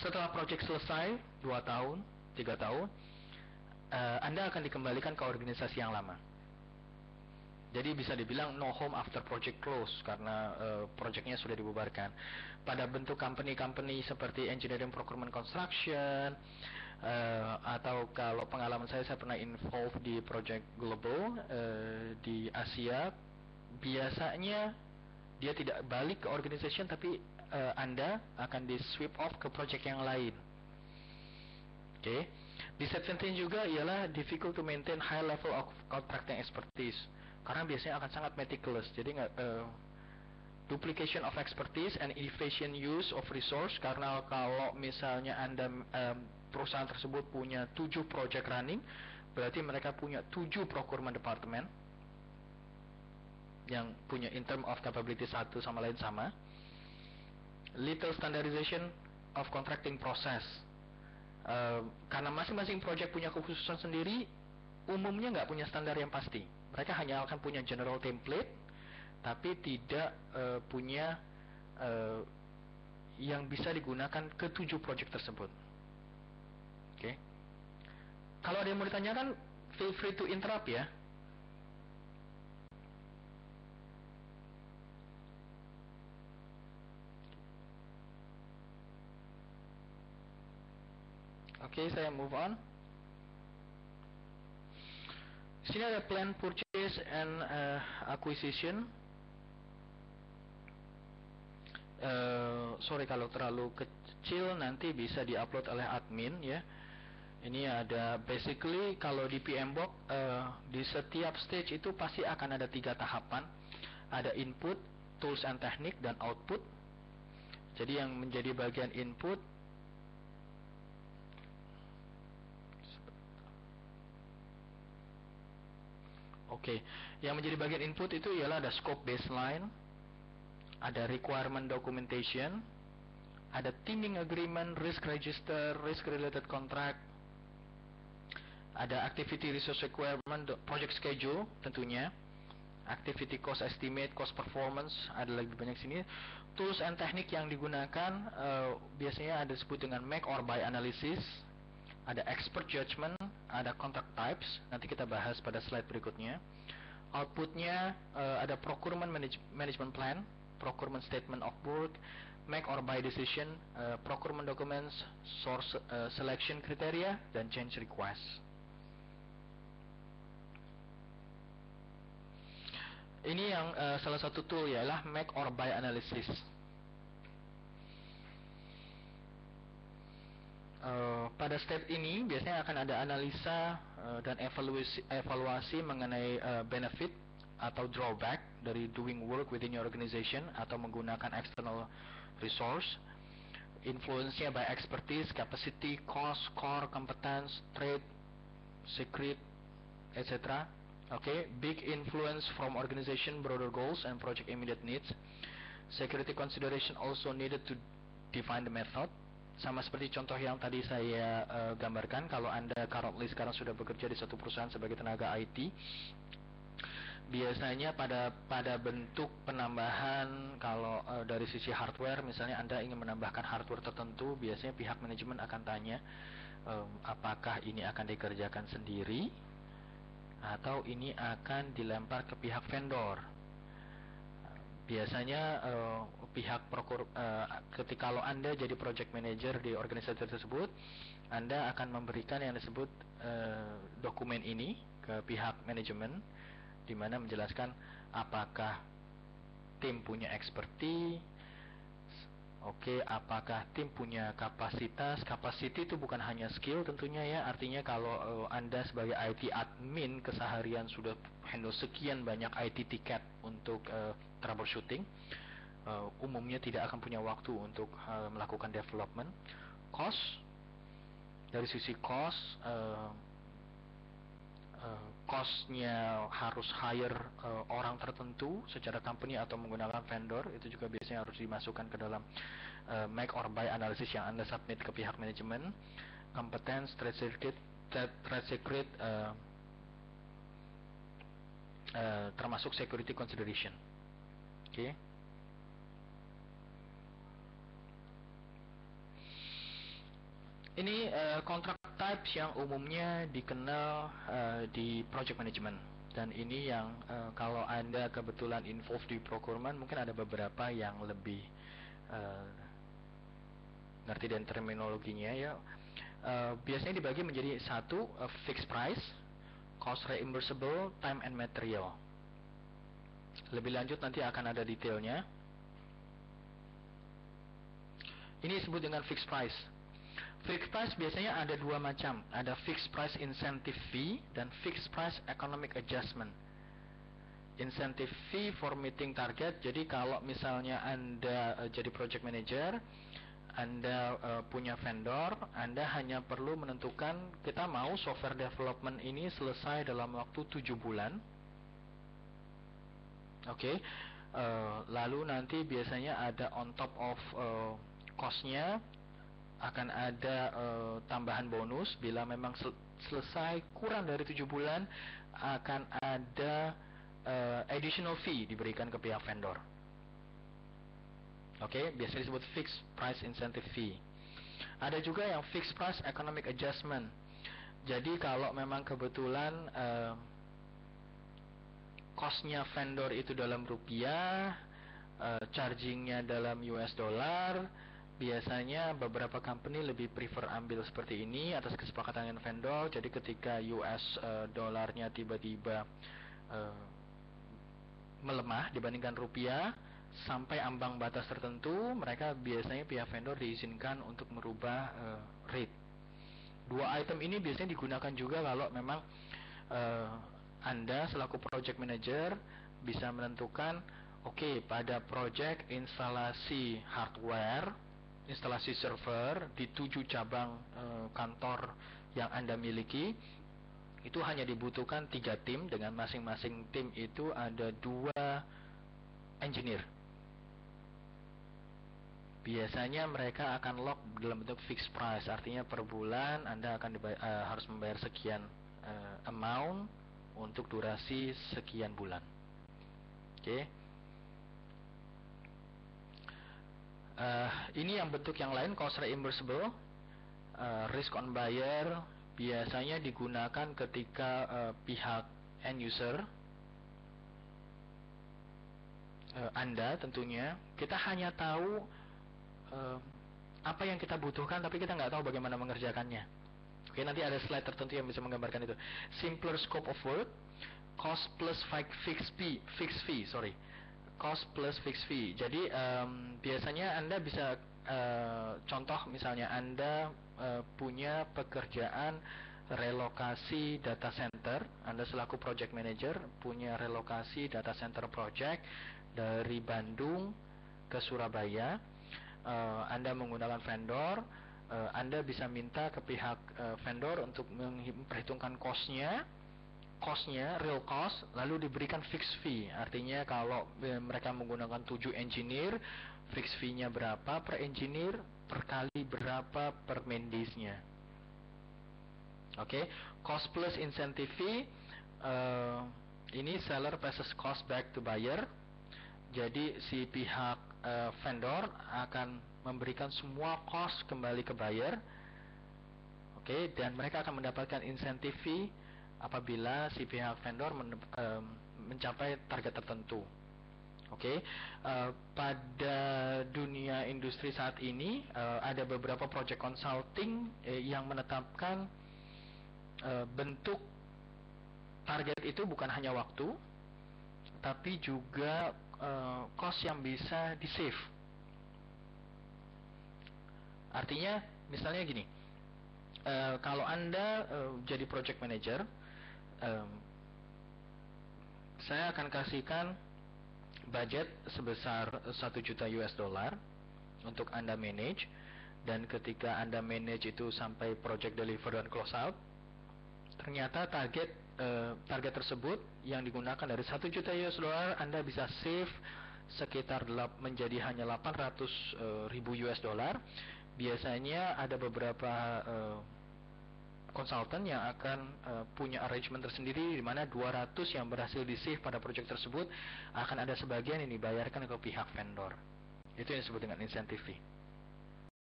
Setelah project selesai 2 tahun, 3 tahun, Anda akan dikembalikan ke organisasi yang lama. Jadi bisa dibilang no home after project close karena projectnya sudah dibubarkan. Pada bentuk company-company seperti engineering, procurement, construction, atau kalau pengalaman saya pernah involve di project global di Asia, biasanya dia tidak balik ke organization, tapi Anda akan di sweep off ke project yang lain. Oke. Disadvantage juga ialah difficult to maintain high level of contracting expertise. Karena biasanya akan sangat meticulous, jadi duplication of expertise and inefficient use of resource. Karena kalau misalnya Anda perusahaan tersebut punya 7 project running, berarti mereka punya 7 procurement department yang punya in term of capability satu sama lain sama. Little standardization of contracting process. Karena masing-masing project punya kekhususan sendiri, umumnya nggak punya standar yang pasti. Mereka hanya akan punya general template, tapi tidak punya yang bisa digunakan ke 7 project tersebut. Oke. Kalau ada yang mau ditanyakan, feel free to interrupt ya. Oke, saya move on. Sini ada plan purchase and acquisition. Sorry kalau terlalu kecil, nanti bisa diupload oleh admin ya. Ini ada basically kalau di PMBOK di setiap stage itu pasti akan ada 3 tahapan. Ada input, tools and technique, dan output. Jadi yang menjadi bagian input, yang menjadi bagian input itu ialah ada scope baseline, ada requirement documentation, ada teaming agreement, risk register, risk related contract, ada activity resource requirement, project schedule tentunya, activity cost estimate, cost performance, ada lebih banyak sini. Tools and technique yang digunakan biasanya ada disebut dengan make or buy analysis, ada expert judgment, ada contract types, nanti kita bahas pada slide berikutnya. Outputnya ada procurement management plan, procurement statement of work, make or buy decision, procurement documents, source selection criteria, dan change request. Ini yang salah satu tool ialah make or buy analysis. Pada step ini biasanya akan ada analisa dan evaluasi mengenai benefit atau drawback dari doing work within your organization atau menggunakan external resource. Influence-nya by expertise, capacity, cost, core, competence, trade, secret, etc. Big influence from organization broader goals and project immediate needs. Security consideration also needed to define the method. Sama seperti contoh yang tadi saya gambarkan, kalau Anda currently sekarang sudah bekerja di satu perusahaan sebagai tenaga IT, biasanya pada bentuk penambahan, kalau dari sisi hardware, misalnya Anda ingin menambahkan hardware tertentu, biasanya pihak manajemen akan tanya apakah ini akan dikerjakan sendiri atau ini akan dilempar ke pihak vendor. Biasanya ketika kalau Anda jadi project manager di organisasi tersebut, Anda akan memberikan yang disebut dokumen ini ke pihak manajemen, di mana menjelaskan apakah tim punya expertise, apakah tim punya kapasitas. Capacity itu bukan hanya skill tentunya ya, artinya kalau Anda sebagai IT admin keseharian sudah handle sekian banyak IT tiket untuk troubleshooting, umumnya tidak akan punya waktu untuk melakukan development. Cost, dari sisi cost, cost-nya harus hire orang tertentu secara company atau menggunakan vendor, itu juga biasanya harus dimasukkan ke dalam make or buy analysis yang Anda submit ke pihak manajemen. Competence, trade secret, termasuk security consideration. Ini kontrak types yang umumnya dikenal di project management, dan ini yang kalau Anda kebetulan involved di procurement mungkin ada beberapa yang lebih ngerti dan terminologinya ya. Biasanya dibagi menjadi satu, fixed price, cost reimbursable, time and material. Lebih lanjut nanti akan ada detailnya. Ini disebut dengan fixed price. Fixed price biasanya ada dua macam, ada fixed price incentive fee dan fixed price economic adjustment. Incentive fee for meeting target, jadi kalau misalnya Anda jadi project manager, Anda punya vendor, Anda hanya perlu menentukan kita mau software development ini selesai dalam waktu 7 bulan. Oke. Lalu nanti biasanya ada on top of cost-nya akan ada tambahan bonus bila memang selesai kurang dari 7 bulan, akan ada additional fee diberikan ke pihak vendor. Oke, biasanya disebut fixed price incentive fee. Ada juga yang fixed price economic adjustment. Jadi kalau memang kebetulan cost-nya vendor itu dalam rupiah, charging-nya dalam US dollar, biasanya beberapa company lebih prefer ambil seperti ini atas kesepakatan dengan vendor. Jadi ketika US dolarnya tiba-tiba melemah dibandingkan rupiah sampai ambang batas tertentu, mereka biasanya pihak vendor diizinkan untuk merubah rate. Dua item ini biasanya digunakan juga kalau memang Anda selaku project manager bisa menentukan, oke, pada project instalasi hardware, instalasi server di 7 cabang kantor yang Anda miliki, itu hanya dibutuhkan 3 tim, dengan masing-masing tim itu ada 2 engineer. Biasanya mereka akan lock dalam bentuk fixed price, artinya per bulan Anda akan harus membayar sekian amount untuk durasi sekian bulan. Oke. Ini yang bentuk yang lain, cost reimbursable, risk on buyer, biasanya digunakan ketika pihak end user, Anda tentunya, kita hanya tahu apa yang kita butuhkan, tapi kita nggak tahu bagaimana mengerjakannya. Oke, nanti ada slide tertentu yang bisa menggambarkan itu. Simpler scope of work, cost plus fixed fee, cost plus fixed fee. Jadi biasanya Anda bisa contoh misalnya Anda punya pekerjaan relokasi data center, Anda selaku project manager punya relokasi data center project dari Bandung ke Surabaya. Anda menggunakan vendor, Anda bisa minta ke pihak vendor untuk memperhitungkan cost-nya, real cost, lalu diberikan fixed fee. Artinya kalau mereka menggunakan 7 engineer, fixed fee-nya berapa per engineer, per kali berapa per main days-nya. Oke, cost plus incentive fee, ini seller passes cost back to buyer. Jadi si pihak vendor akan memberikan semua cost kembali ke buyer. Oke, dan mereka akan mendapatkan incentive fee apabila si pihak vendor mencapai target tertentu. Oke, pada dunia industri saat ini ada beberapa project consulting yang menetapkan bentuk target itu bukan hanya waktu, tapi juga cost yang bisa di save. Artinya misalnya gini, kalau Anda jadi project manager, saya akan kasihkan budget sebesar 1 juta US dollar untuk Anda manage, dan ketika Anda manage itu sampai project deliver dan close out, ternyata target tersebut yang digunakan dari 1 juta US dollar, Anda bisa save sekitar menjadi hanya 800 ribu US dollar. Biasanya ada beberapa konsultan yang akan punya arrangement tersendiri, di mana 200 yang berhasil di save pada project tersebut akan ada sebagian yang dibayarkan ke pihak vendor. Itu yang disebut dengan incentive fee.